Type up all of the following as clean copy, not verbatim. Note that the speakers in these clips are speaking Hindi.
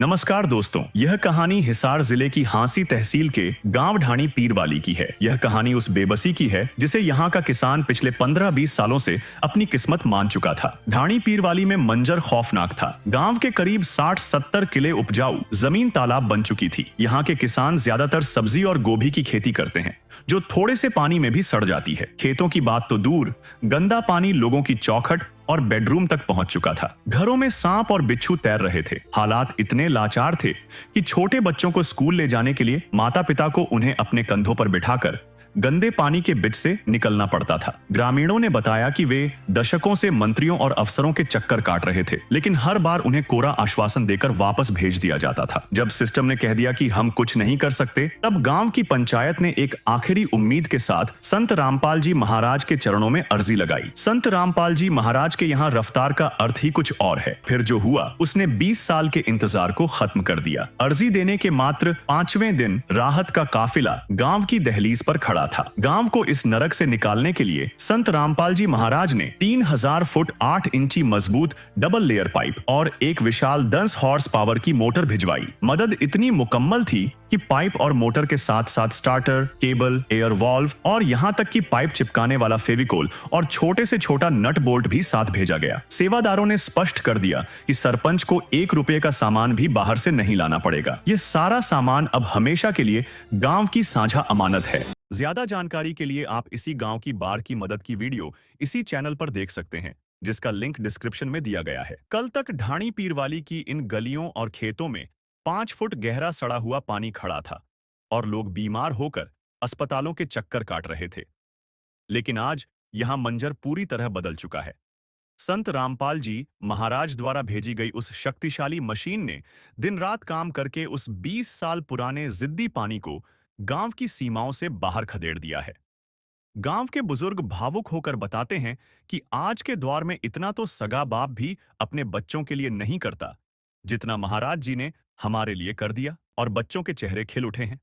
नमस्कार दोस्तों, यह कहानी हिसार जिले की हांसी तहसील के गांव ढाणी पीरवाली की है। यह कहानी उस बेबसी की है जिसे यहाँ का किसान पिछले 15-20 सालों से अपनी किस्मत मान चुका था। ढाणी पीरवाली में मंजर खौफनाक था। गांव के करीब 60-70 किले उपजाऊ जमीन तालाब बन चुकी थी। यहाँ के किसान ज्यादातर सब्जी और गोभी की खेती करते हैं, जो थोड़े से पानी में भी सड़ जाती है। खेतों की बात तो दूर, गंदा पानी लोगों की चौखट और बेडरूम तक पहुंच चुका था। घरों में सांप और बिच्छू तैर रहे थे। हालात इतने लाचार थे कि छोटे बच्चों को स्कूल ले जाने के लिए माता पिता को उन्हें अपने कंधों पर बिठाकर गंदे पानी के बीच से निकलना पड़ता था। ग्रामीणों ने बताया कि वे दशकों से मंत्रियों और अफसरों के चक्कर काट रहे थे, लेकिन हर बार उन्हें कोरा आश्वासन देकर वापस भेज दिया जाता था। जब सिस्टम ने कह दिया कि हम कुछ नहीं कर सकते, तब गांव की पंचायत ने एक आखिरी उम्मीद के साथ संत रामपाल जी महाराज के चरणों में अर्जी लगाई। संत रामपाल जी महाराज के यहाँ रफ्तार का अर्थ ही कुछ और है। फिर जो हुआ उसने 20 साल के इंतजार को खत्म कर दिया। अर्जी देने के मात्र 5वें दिन राहत का काफिला गांव की दहलीज पर खड़ा था। गांव को इस नरक से निकालने के लिए संत रामपाल जी महाराज ने 3000 फुट 8 इंची मजबूत डबल लेयर पाइप और एक विशाल 10 हॉर्स पावर की मोटर भिजवाई। मदद इतनी मुकम्मल थी कि पाइप और मोटर के साथ साथ स्टार्टर, केबल, एयर वाल्व और यहाँ तक कि पाइप चिपकाने वाला फेविकोल और छोटे से छोटा नट बोल्ट भी साथ भेजा गया। सेवादारों ने स्पष्ट कर दिया कि सरपंच को 1 रुपए का सामान भी बाहर से नहीं लाना पड़ेगा। यह सारा सामान अब हमेशा के लिए गांव की साझा अमानत है। ज्यादा जानकारी के लिए आप इसी गांव की बाढ़ की मदद की वीडियो इसी चैनल पर देख सकते हैं, जिसका लिंक डिस्क्रिप्शन में दिया गया है। कल तक ढाणी पीरवाली की इन गलियों और खेतों में 5 फुट गहरा सड़ा हुआ पानी खड़ा था और लोग बीमार होकर अस्पतालों के चक्कर काट रहे थे। लेकिन आज यहां मंजर पूरी तरह बदल चुका है। संत रामपाल जी महाराज द्वारा भेजी गई उस शक्तिशाली मशीन ने दिन रात काम करके उस 20 साल पुराने जिद्दी पानी को गांव की सीमाओं से बाहर खदेड़ दिया है। गांव के बुजुर्ग भावुक होकर बताते हैं कि आज के दौर में इतना तो सगा बाप भी अपने बच्चों के लिए नहीं करता, जितना महाराज जी ने हमारे लिए कर दिया, और बच्चों के चेहरे खिल उठे हैं।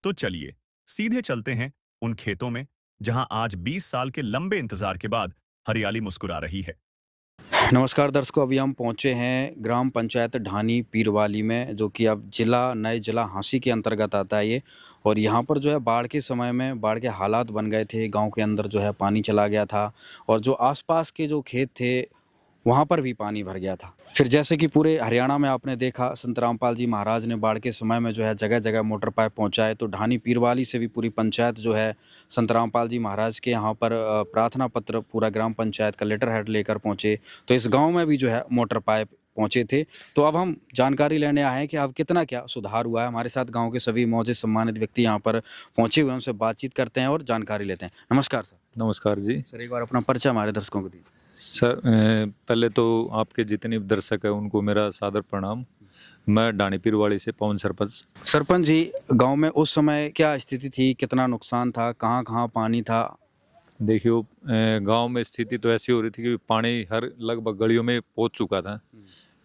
तो चलिए सीधे चलते हैं उन खेतों में जहां आज 20 साल के लंबे इंतजार के बाद हरियाली मुस्कुरा रही है। नमस्कार दर्शकों, अभी हम पहुंचे हैं ग्राम पंचायत ढाणी पीरवाली में, जो कि अब नए जिला हांसी के अंतर्गत आता है ये। और यहाँ पर जो है बाढ़ के समय में बाढ़ के हालात बन गए थे। गांव के अंदर जो है पानी चला गया था और जो आसपास के जो खेत थे वहाँ पर भी पानी भर गया था। फिर जैसे कि पूरे हरियाणा में आपने देखा, संत रामपाल जी महाराज ने बाढ़ के समय में जो है जगह जगह मोटर पाइप पहुँचाए। तो ढाणी पीरवाली से भी पूरी पंचायत जो है संत रामपाल जी महाराज के यहाँ पर प्रार्थना पत्र, पूरा ग्राम पंचायत का लेटर हेड लेकर पहुँचे। तो इस गाँव में भी जो है मोटर पाइप पहुँचे थे। तो अब हम जानकारी लेने आए हैं कि अब कितना क्या सुधार हुआ है। हमारे साथ गाँव के सभी मौजूद सम्मानित व्यक्ति यहाँ पर पहुँचे हुए हैं, उनसे बातचीत करते हैं और जानकारी लेते हैं। नमस्कार सर। नमस्कार जी। सर, एक बार अपना परिचय हमारे दर्शकों को दीजिए। सर, पहले तो आपके जितने भी दर्शक हैं उनको मेरा सादर प्रणाम। मैं ढाणी पीरवाली से पवन सरपंच। सरपंच जी, गांव में उस समय क्या स्थिति थी, कितना नुकसान था, कहाँ कहाँ पानी था? देखियो, गांव में स्थिति तो ऐसी हो रही थी कि पानी हर लगभग गलियों में पहुंच चुका था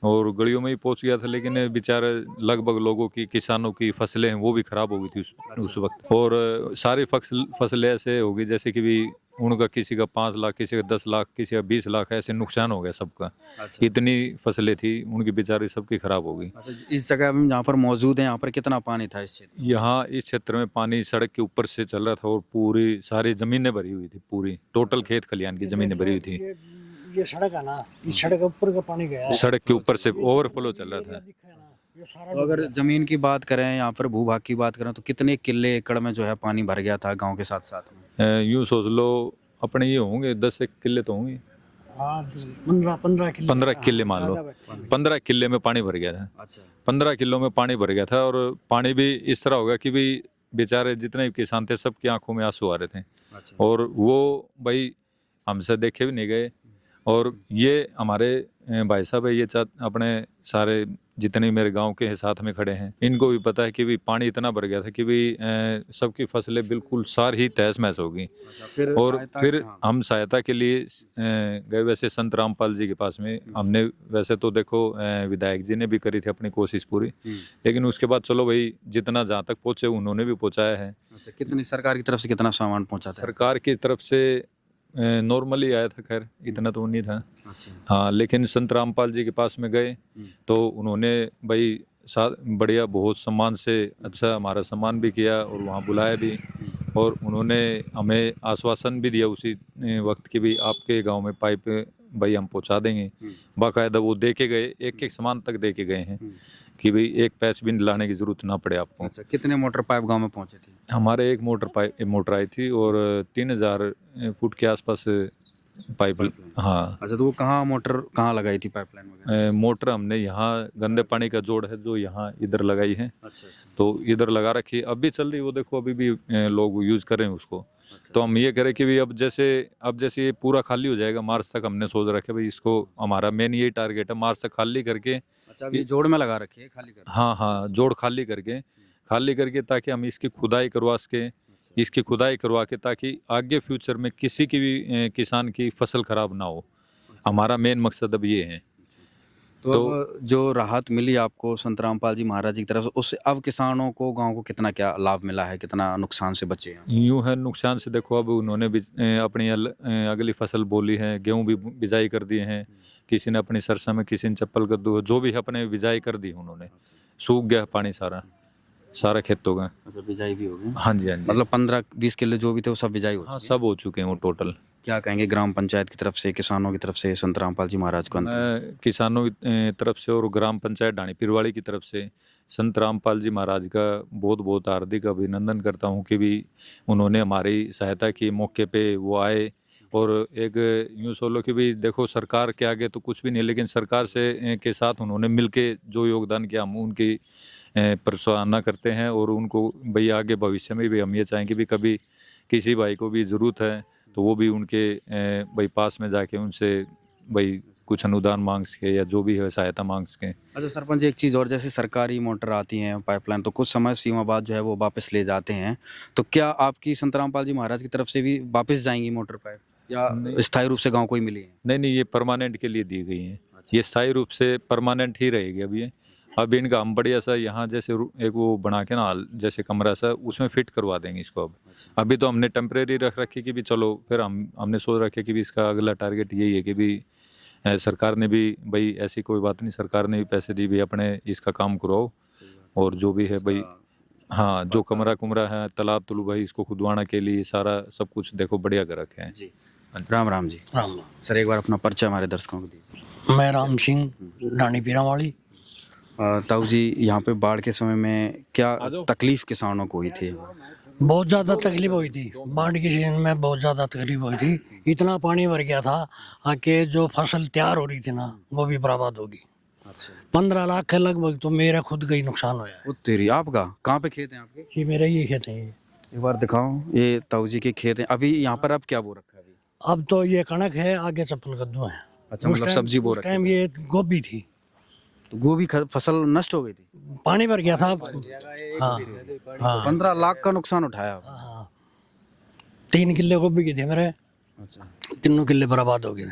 और गलियों में ही पहुंच गया था। लेकिन बेचारे लगभग लोगों की, किसानों की फसलें हैं वो भी खराब हो गई थी उस वक्त। और सारी फसलें ऐसे हो गई जैसे कि भी उनका किसी का 5 लाख, किसी का 10 लाख, किसी का 20 लाख ऐसे नुकसान हो गया सबका। अच्छा। इतनी फसलें थी उनकी, बेचारी सबकी खराब हो गई। अच्छा, इस जगह में जहाँ पर मौजूद है, यहाँ पर कितना पानी था इस क्षेत्र में? यहाँ इस क्षेत्र में पानी सड़क के ऊपर से चल रहा था और पूरी सारी जमीनें भरी हुई थी। पूरी टोटल खेत खलियान की जमीनें भरी हुई थी। ये सड़क है ना, इस सड़क के ऊपर का पानी गया है। सड़क के ऊपर से ओवरफ्लो चल रहा था। तो अगर जमीन की बात करें, यहाँ पर भूभाग की बात करें, तो कितने किले एकड़ में जो है पानी भर गया था गाँव के साथ साथ में? यूँ सोच लो, अपने ये होंगे 10 एक किले तो होंगे। हाँ, 15 किलो। 15 किले मान लो, 15 किले में पानी भर गया था। अच्छा। 15 किलो में पानी भर गया था और पानी भी इस तरह होगा कि भी बेचारे जितने भी किसान थे सबकी आंखों में आंसू आ रहे थे। अच्छा। और वो भाई हमसे देखे भी नहीं गए। और ये हमारे भाई साहब है, ये अपने सारे जितने मेरे गांव के साथ में खड़े हैं, इनको भी पता है कि भी पानी इतना भर गया था कि भी सबकी फसलें बिल्कुल सारी ही तहस महस हो गई। अच्छा, और फिर हम सहायता के लिए गए वैसे संत रामपाल जी के पास में। हमने वैसे तो देखो विधायक जी ने भी करी थी अपनी कोशिश पूरी, लेकिन उसके बाद चलो भाई जितना जहाँ तक पहुँचे उन्होंने भी पहुँचाया है। अच्छा, कितनी सरकार की तरफ से कितना सामान पहुँचा था? सरकार की तरफ से नॉर्मली आया था, खैर इतना तो नहीं था। अच्छा। हाँ, लेकिन संत रामपाल जी के पास में गए तो उन्होंने भाई बढ़िया बहुत सम्मान से अच्छा हमारा सम्मान भी किया और वहाँ बुलाया भी, और उन्होंने हमें आश्वासन भी दिया उसी वक्त कि भी आपके गांव में पाइप भाई हम पहुंचा देंगे। बाकायदा वो दे के गए, एक एक सामान तक दे के गए हैं कि भाई एक पैच भी लाने की जरूरत ना पड़े आपको। अच्छा, कितने मोटर पाइप गांव में पहुंचे थे? हमारे एक मोटर आई थी और 3000 फुट के आसपास पाइप। हाँ, अच्छा, तो वो मोटर कहाँ लगाई थी पाइपलाइन वगैरह? मोटर हमने यहाँ गंदे पानी का जोड़ है जो यहाँ इधर लगाई है, अच्छा अच्छा। तो इधर लगा रखी है, अभी चल रही है वो, देखो अभी भी लोग यूज कर रहे हैं उसको। तो हम ये करें कि भाई अब जैसे ये पूरा खाली हो जाएगा मार्च तक, हमने सोच रखा है भाई इसको, हमारा मेन यही टारगेट है मार्च तक खाली करके। अच्छा, अभी जोड़ में लगा रखी है खाली कर? हाँ हाँ, जोड़ खाली करके ताकि हम इसकी खुदाई करवा सके, इसकी खुदाई करवा के ताकि आगे फ्यूचर में किसी की भी किसान की फसल खराब ना हो। हमारा मेन मकसद अब ये है। तो अब जो राहत मिली आपको संत रामपाल जी महाराज जी की तरफ से, उससे अब किसानों को गांव को कितना क्या लाभ मिला है, कितना नुकसान से बचे हैं? यूं है नुकसान से, देखो अब उन्होंने भी अपनी अगली फसल बोली है, गेहूं भी बिजाई कर दिए हैं, किसी ने अपनी सरसों में, किसी ने चप्पल कद्दू, जो भी अपने बिजाई कर दी उन्होंने। सूख गया पानी सारा खेतों का। अच्छा, बिजाई भी हो गई? हाँ जी हाँ जी, मतलब 15-20 किलो जो भी थे वो सब बिजाई हो हाँ चुकी है? सब हो चुके हैं वो टोटल। क्या कहेंगे ग्राम पंचायत की तरफ से, किसानों की तरफ से संत रामपाल जी महाराज को? मैं किसानों की तरफ से और ग्राम पंचायत ढाणी पीरवाली की तरफ से संत रामपाल जी महाराज का बहुत बहुत हार्दिक अभिनंदन करता हूँ कि भी उन्होंने हमारी सहायता की, मौके पे वो आए। और एक यूँ सोलो कि भी देखो सरकार के आगे तो कुछ भी नहीं, लेकिन सरकार से के साथ उन्होंने मिलके जो योगदान किया हम उनकी प्रसराहना करते हैं। और उनको भाई आगे भविष्य में भी हम ये चाहेंगे भी कभी किसी भाई को भी ज़रूरत है तो वो भी उनके भाई पास में जाके उनसे भाई कुछ अनुदान मांग सके या जो भी है सहायता मांग सके। अच्छा सरपंच, एक चीज़ और, जैसे सरकारी मोटर आती हैं पाइपलाइन तो कुछ समय सीमा बाद जो है वो वापस ले जाते हैं, तो क्या आपकी संत रामपाल जी महाराज की तरफ से भी वापस जाएंगी मोटर पाइप, या स्थायी रूप से गांव को ही मिली है? नहीं, ये परमानेंट के लिए दी गई है। ये स्थायी रूप से परमानेंट ही रहेगी अब ये। अब इनका हम बढ़िया सा यहाँ जैसे एक वो बना के ना जैसे कमरा सा उसमें फिट करवा देंगे इसको। अब अभी तो हमने टेम्परेरी रख रखी कि भी चलो, फिर हमने सोच रखे कि भी इसका अगला टारगेट यही है कि भी सरकार ने भी भाई ऐसी कोई बात नहीं, सरकार ने भी पैसे दी भी अपने इसका काम कराओ। और जो भी है भाई, हाँ जो कमरा कुमरा है, तालाब तुलू भाई इसको खुदवाना के लिए सारा सब कुछ देखो बढ़िया कर रखे हैं जी। राम राम जी। राम राम। सर एक बार अपना परिचय हमारे दर्शकों को दीजिए। मैं राम सिंह, ढाणी पीरावाली। ताऊ जी, यहाँ पे बाढ़ के समय में क्या तकलीफ किसानों को हुई थी? बहुत ज़्यादा तकलीफ हुई थी, बाढ़ के सीजन में बहुत ज़्यादा तकलीफ हुई थी। इतना पानी भर गया था कि जो फसल तैयार हो रही थी ना वो भी बर्बाद होगी। अच्छा, 15 लाख के लगभग तो मेरा खुद का ही नुकसान हुआ है। वो तेरी, आपका कहाँ पे खेत है आपके? ये मेरा ही खेत है। एक बार दिखाओ, ये ताऊ जी के खेत हैं। अभी यहाँ पर अब क्या बो रखा है? अभी अब तो ये कणक है, आगे चप्पल कद्दू है। अच्छा, मतलब सब्जी बो उस रखी टाइम ये गोभी थी, तो गोभी फसल नष्ट हो गई थी? पानी भर गया था। हाँ हाँ 15 लाख का नुकसान उठाया? हाँ, 3 किले गोभी के थे मेरे, अच्छा, 3 किले बर्बाद हो गए।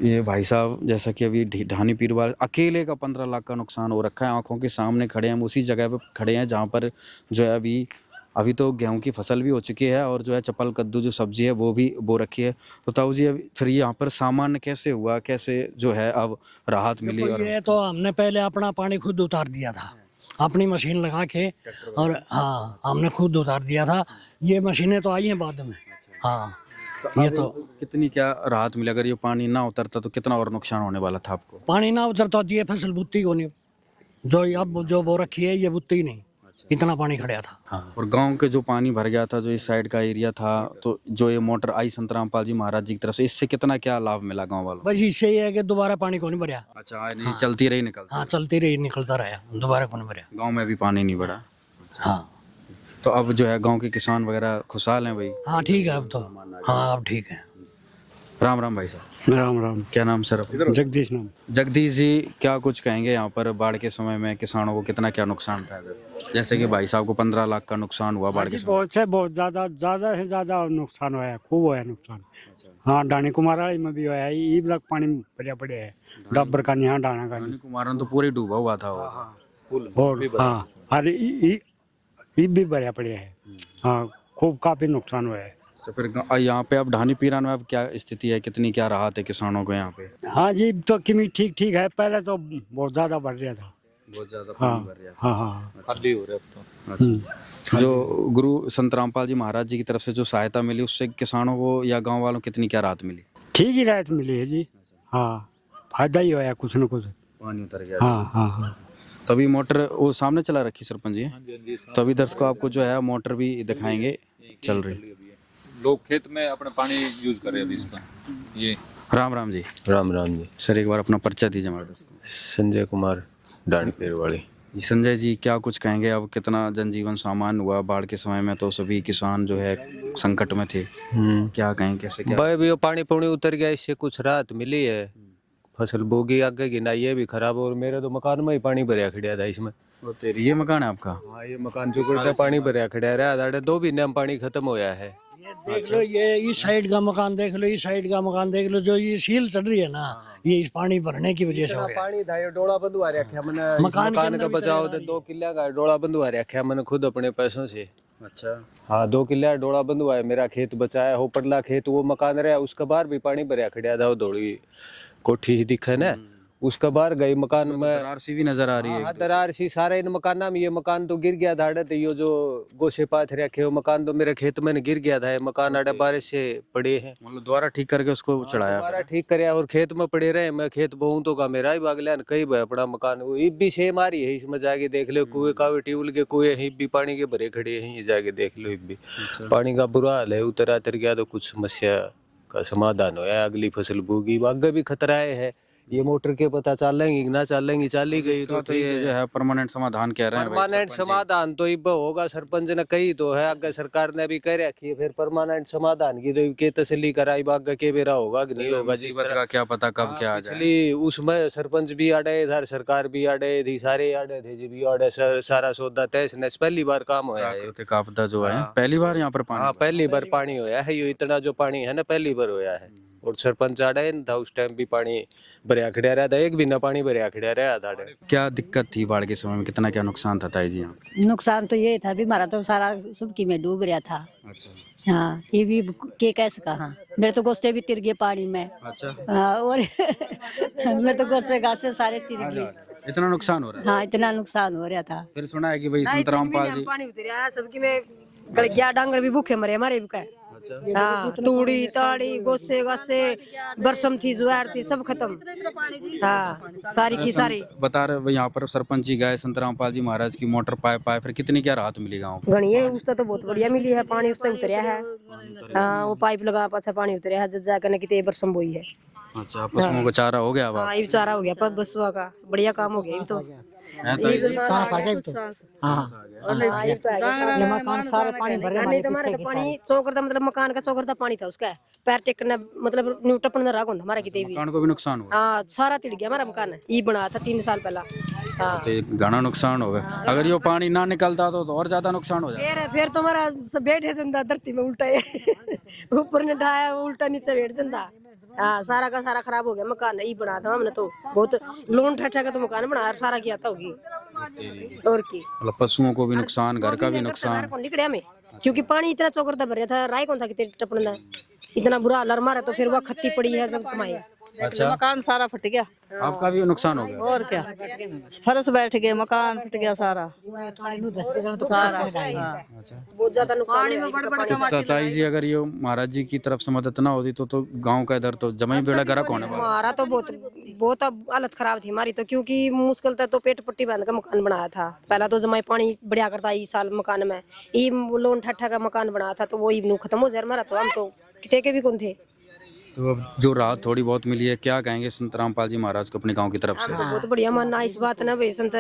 ये भाई साहब जैसा कि अभी ढाणी पीरवाल अकेले का 15 लाख का नुकसान हो रखा है, आंखों के सामने खड़े हैं, हम उसी जगह पे खड़े हैं जहाँ पर जो है अभी तो गेहूं की फसल भी हो चुकी है और जो है चप्पल कद्दू जो सब्जी है वो भी बो रखी है। तो ताऊ जी अभी फिर यहाँ पर सामान्य कैसे हुआ, कैसे जो है अब राहत मिली? और ये तो हमने पहले अपना पानी खुद उतार दिया था, अपनी मशीन लगा के, और हाँ हमने खुद उतार दिया था। ये मशीनें तो आई हैं बाद में। हाँ ये तो कितनी क्या राहत मिली? अगर ये पानी ना उतरता तो कितना और नुकसान होने वाला था आपको? पानी ना उतरता तो ये फसल बुत्ती को नहीं, जो अब जो बो रखी है ये बुत्ती नहीं, इतना पानी खड़ा था। हाँ। और गांव के जो पानी भर गया था, जो इस साइड का एरिया था, तो जो ये मोटर आई संत रामपाल जी महाराज जी की तरफ से, इससे कितना क्या लाभ मिला गांव वालों? बस इससे ये है कि दोबारा पानी को नहीं भरा। अच्छा, नहीं चलती रही, निकलती? हाँ चलती रही, निकलता रहा, दोबारा को नहीं भरा। गांव में भी पानी नहीं बढ़ा? हाँ तो अब जो है गांव के किसान वगैरह खुशहाल हैं भाई? हाँ ठीक है अब तो, हाँ अब ठीक है। राम राम भाई साहब। राम राम। क्या नाम सर? जगदीश नाम। जगदीश जी, क्या कुछ कहेंगे यहाँ पर बाढ़ के समय में किसानों को कितना क्या नुकसान था? जैसे कि भाई साहब को 15 लाख का नुकसान हुआ बाढ़ के समय। बहुत ज़्यादा से ज़्यादा नुकसान हुआ है, खूब हुआ है नुकसान। हाँ ढाणी कुमाराली में भी हुआ है, ई तक पानी भरिया पड़े है, डब्बर का यहाँ डाना का नहीं। कुमारन तो पूरी डूबा हुआ था वो। और हाँ अरे ई भी भरिया पड़े है। हाँ खूब काफ़ी नुकसान हुआ है। तो फिर यहाँ पे अब ढानी पीरान में अब क्या स्थिति है, कितनी क्या राहत है किसानों को यहाँ पे? हाँ जी, तो किमी ठीक ठीक है, पहले तो बहुत ज़्यादा बढ़ रहा था। बहुत ज़्यादा हाँ पानी भर गया था। हाँ हाँ। खाली हो रहा है अब तो। अच्छा, जो गुरु संत रामपाल जी महाराज जी की तरफ से जो सहायता मिली उससे किसानों को या गांव वालों को कितनी क्या राहत मिली? ठीक ही राहत मिली है जी। हाँ, फायदा ही होया कुछ न कुछ। पानी उतर गया। हाँ हाँ हाँ। तभी मोटर वो सामने चला रखी सरपंच जी, तभी दर्शकों आपको जो है मोटर भी दिखाएंगे चल रही। लोग खेत में अपने पानी यूज कर रहे हैं अभी इसका। ये राम राम जी। राम राम जी। सर एक बार अपना परिचय दीजिए हमारे दोस्त को। संजय कुमार ढाणी पीरवाली। जी, संजय जी क्या कुछ कहेंगे? अब कितना जनजीवन सामान्य हुआ बाढ़ के समय में, तो सभी किसान जो है संकट में थे, क्या कहें, कैसे क्या? भाई भी पानी पुणी उतर गया, इससे कुछ राहत मिली है। फसल बोगी आगे गिना, ये भी खराब। और मेरे तो मकान में ही पानी भरिया खड़िया था इसमें। वो तेरी ये मकान है आपका? हाँ, ये मकान चुकड़ता पानी भरिया खड़िया रहा। 2 महीने में पानी खत्म होया है। ये देख लो, ये इस साइड का मकान देख लो, इस साइड का मकान देख लो, जो ये सील चढ़ रही है ना, ये इस पानी भरने की वजह से हो रहा है। पानी था, ये डोला बंधवा रखा मैंने। मकान का बचाव तो 2 किल्ला का डोला बंधवा रखा मैंने खुद अपने पैसों से। अच्छा। हाँ, 2 किल्ला डोला बंधवा है। मेरा खेत बचाया हो, पटला खेत, वो मकान रहा उसका बाहर भी पानी भरिया खड़िया था। वो धोड़ी कोठी ही दिखे ना, उसका बाहर गई मकान में दरार सी भी नजर आ रही है। हाँ, दरार सी सारे इन मकान में। ये मकान तो गिर गया था। तो ये जो गोशे पाथ रखे हो मकान तो मेरे खेत में गिर गया था। ये मकान आड़े बारिश से पड़े हैं, मतलब दोबारा ठीक करके उसको चढ़ाया। दोबारा ठीक कराया और खेत में पड़े रहे। मैं खेत बहु तो का मेरा ही बागला कई बड़ा मकान। वो इब भी सेम आ रही है। इसमें जाके देख लो, कुएं कावे ट्यूबवेल के कुएं हैं, भी पानी के भरे खड़े हैं। ये जाके देख लो, इब भी पानी का बुरा हाल है। उतर गया तो कुछ समस्या का समाधान होया। अगली फसल बोगी, आगे भी खतरा है। ये मोटर के पता चल लेंगी ना चल लेंगी, चली गई तो ये जो है परमानेंट समाधान कह रहे हैं भाई परमानेंट सरपंच जी। समाधान तो इब होगा। सरपंच ने कही तो है, आगे सरकार ने भी कह रखी है। फिर परमानेंट समाधान की तो के तसल्ली कराई, आगे के बेरा होगा कि नहीं होगा। जिस मुसीबत का क्या पता कब क्या आ जाए। पिछली उसमें सरपंच भी अड़े था, सरकार भी अड़े थी, सारे अड़े थे जी भी अड़े। सारा सौदा तहस नहस पहली बार काम होया है। प्राकृतिक आपदा जो है पहली बार यहाँ पर पानी। हाँ, पहली बार पानी होया है। ये इतना जो पानी है ना, पहली बार होया है। और सरपंच आड़े था, उस टाइम भी पानी भरिया खड़िया रहा था। एक भी ना पानी भरिया खड़िया रहा था। क्या दिक्कत थी बाढ़ के समय में, कितना क्या नुकसान था ताई जी यहाँ? नुकसान तो ये था भी हमारा तो सारा सुबकी में डूब रहा था। अच्छा। हाँ, ये भी के कैसे कहा, मेरे तो गोश्ते भी तिर गए पानी में। अच्छा। हाँ, और मेरे तो गोश्ते गासे सारे तिर गए। इतना नुकसान हो रहा है? हाँ, इतना नुकसान हो रहा था। फिर सुना है कि भाई संत रामपाल जी। पानी उतरा सबकी में गल गया, डांगर भी भूखे मरे, हमारे भी का। हाँ, तूड़ी ताड़ी गोसे गासे बरसम थी, जुआर थी, सब खत्म। हाँ, सारी की सारी। बता रहे भाई यहाँ पर सरपंच जी गए, संत रामपाल जी महाराज की मोटर पाए, फिर कितनी क्या राहत मिली गाँव को? गणिये उसका तो बहुत बढ़िया मिली है, पानी उससे उतरिया है। हाँ, वो पाइप लगा पाछा पानी उतरिया है, जब जाकर कितने बरसम बोई है। अच्छा, पशुओं को चारा हो गया? हाँ, ये चारा हो गया, पर बसुआ का बढ़िया काम हो गया। ये तो नहीं तो हमारे तो पानी चौकरदा, मतलब मकान का चौकरदा पानी था उसका। पैर टेकना मतलब न्यू टपन में राग होता हमारा किते भी। मकान को भी नुकसान हुआ? हाँ, सारा तिड़ गया हमारा मकान। ये बना था 3 साल पहला। हाँ, तो घना नुकसान हो गया। अगर ये पानी ना निकलता तो और ज्यादा नुकसान हो जाता। फिर तो हमारा सब बैठे जिंदा धरती में उल्टा है। ऊपर ने ढाया उल्टा, नीचे बैठ जिंदा। हाँ, सारा का सारा खराब हो गया मकान। ये बना था हमने तो बहुत लोन ठट्ठा का तो मकान बना, सारा किया था होगी। और की मतलब पशुओं को भी नुकसान, घर का भी नुकसान। कौन निकलिया में, क्योंकि पानी इतना चौकरदा भर रहा था, राय कौन था कितने टपना, इतना बुरा हाल मारा। तो फिर वह खत्ती पड़ी है जब जमाई। अच्छा, मकान सारा फट गया। आपका भी नुकसान हो गया? और क्या, फर्श बैठ गए, मकान फट गया सारा सारा। हाँ। बहुत ज्यादा नुकसान हुआ। तो ताई जी अगर ये महाराज जी की तरफ से मदद ना होती तो गांव का इधर तो जमा ही बेड़ा गर्क होने वाला। हमारा तो बहुत अब हालत खराब थी हमारी तो, क्योंकि मुश्किल था। तो पेट पट्टी बांध का मकान बनाया था पहला, तो जमाई पानी बढ़िया करता इस साल मकान में। ये लोन ठट्ठा का मकान बनाया था, तो वो ही खत्म हो जाए हमारा। तो हम तो कितने के भी कौन थे। तो अब जो राहत थोड़ी बहुत मिली है, क्या कहेंगे संत रामपाल जी महाराज को अपने गांव की तरफ से? तो बहुत बढ़िया मानना इस बात ना भाई, संत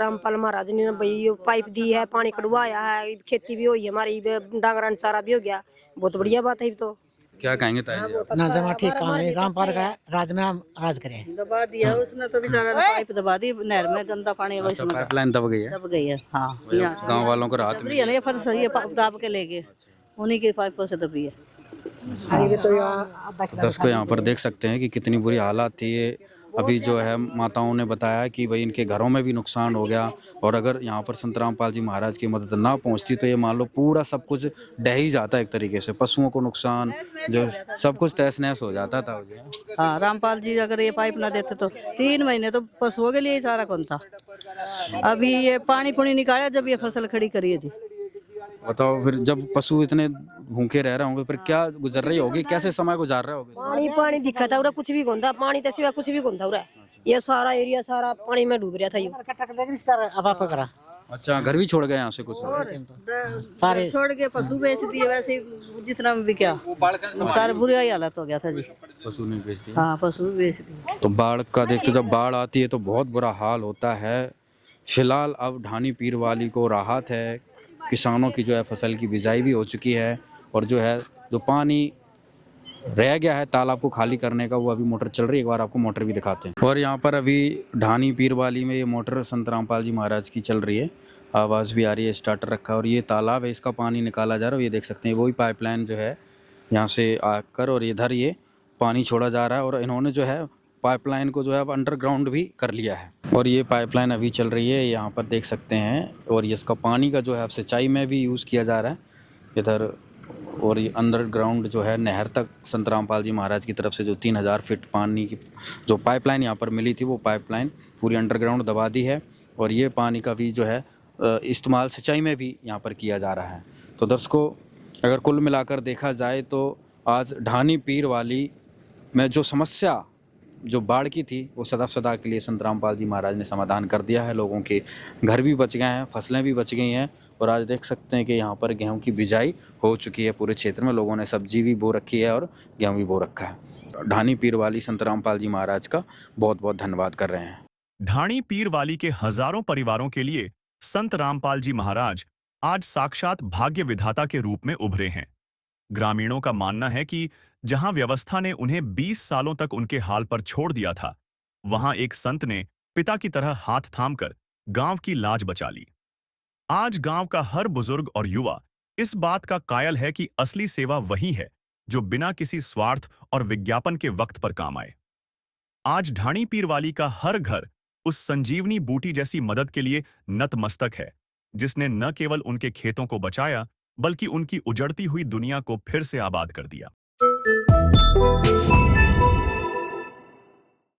रामपाल महाराज ने भाई ये पाइप दी है, पानी कड़वाया है, खेती भी हुई है हमारी, डांगरा चारा भी हो गया। बहुत बढ़िया बात है। तो क्या कहेंगे ताई जी? ना जमा ठीक काम है, रामपाल का राज में हम राज करें। दबा दिया उसने तो बेचारा ने, पाइप दबा दी नहर में, गंदा पानी अच्छा, पाइपलाइन दब गई है? दब गई है। हाँ, गांव वालों को राहत मिली है ना, ये फर्श ये दाब के ले गए, उन्हीं के पाइपों से दबी है। दर्शकों यहाँ पर देख सकते हैं कि कितनी बुरी हालात थी। ये अभी जो है माताओं ने बताया कि भाई इनके घरों में भी नुकसान हो गया, और अगर यहाँ पर संत रामपाल जी महाराज की मदद ना पहुँचती तो ये मान लो पूरा सब कुछ ढह ही जाता एक तरीके से, पशुओं को नुकसान, जो सब कुछ तहस नहस हो जाता था। हाँ, रामपाल जी अगर ये पाइप ना देते तो 3 महीने तो पशुओं के लिए ही चारा कौन था। अभी ये पानी पुनी निकाला जब ये फसल खड़ी करी है जी। बताओ फिर जब पशु इतने भूखे रह रहे होंगे फिर क्या गुजर रही होगी, कैसे समय गुजार रहे होगे? पानी पानी दिखा था, कुछ भी गोंदा पानी तो सिवा कुछ भी गोंदा उरा। ये सारा एरिया सारा पानी में डूब रहा था ये। अब आप करा अच्छा, घर भी छोड़ गए यहाँ से कुछ? सारे छोड़ के पशु बेच दिए, वैसे ही जितना भी क्या सारे बुरी ही हालत हो गया था जी। पशु नहीं बेच दिया? हाँ, पशु भी बेच दिए। तो बाढ़ का देखते, जब बाढ़ आती है तो बहुत बुरा हाल होता है। फिलहाल अब ढानी पीर वाली को राहत है, किसानों की जो है फसल की बिजाई भी हो चुकी है, और जो है जो पानी रह गया है तालाब को खाली करने का वो अभी मोटर चल रही है। एक बार आपको मोटर भी दिखाते हैं। और यहाँ पर अभी ढानी पीर वाली में ये मोटर संत रामपाल जी महाराज की चल रही है, आवाज़ भी आ रही है, स्टार्टर रखा है, और ये तालाब है, इसका पानी निकाला जा रहा है। ये देख सकते हैं वही पाइपलाइन जो है यहाँ से आकर और इधर ये पानी छोड़ा जा रहा है, और इन्होंने जो है पाइपलाइन को जो है अब अंडरग्राउंड भी कर लिया है, और ये पाइपलाइन अभी चल रही है यहाँ पर देख सकते हैं। और ये इसका पानी का जो है अब सिंचाई में भी यूज़ किया जा रहा है इधर, और ये अंडरग्राउंड जो है नहर तक संत रामपाल जी महाराज की तरफ से जो 3000 फीट पानी की जो पाइपलाइन यहाँ पर मिली थी वो पाइपलाइन पूरी अंडरग्राउंड दबा दी है, और ये पानी का भी जो है इस्तेमाल सिंचाई में भी यहाँ पर किया जा रहा है। तो दर्शकों, अगर कुल मिलाकर देखा जाए तो आज ढानी पीर वाली में जो समस्या जो बाढ़ की थी वो सदा के लिए संत रामपाल जी महाराज ने समाधान कर दिया है। लोगों के घर भी बच गए हैं, फसलें भी बच गई हैं, और आज देख सकते हैं कि यहाँ पर गेहूं की बिजाई हो चुकी है। पूरे क्षेत्र में लोगों ने सब्जी भी बो रखी है और गेहूं भी बो रखा है। ढानी पीर वाली संत रामपाल जी महाराज का बहुत बहुत धन्यवाद कर रहे हैं। ढाणी पीर वाली के हजारों परिवारों के लिए संत रामपाल जी महाराज आज साक्षात भाग्य विधाता के रूप में उभरे हैं। ग्रामीणों का मानना है कि जहां व्यवस्था ने उन्हें 20 सालों तक उनके हाल पर छोड़ दिया था, वहां एक संत ने पिता की तरह हाथ थामकर गांव की लाज बचा ली। आज गांव का हर बुजुर्ग और युवा इस बात का कायल है कि असली सेवा वही है जो बिना किसी स्वार्थ और विज्ञापन के वक्त पर काम आए। आज ढाणी पीर वाली का हर घर उस संजीवनी बूटी जैसी मदद के लिए नतमस्तक है, जिसने न केवल उनके खेतों को बचाया बल्कि उनकी उजड़ती हुई दुनिया को फिर से आबाद कर दिया।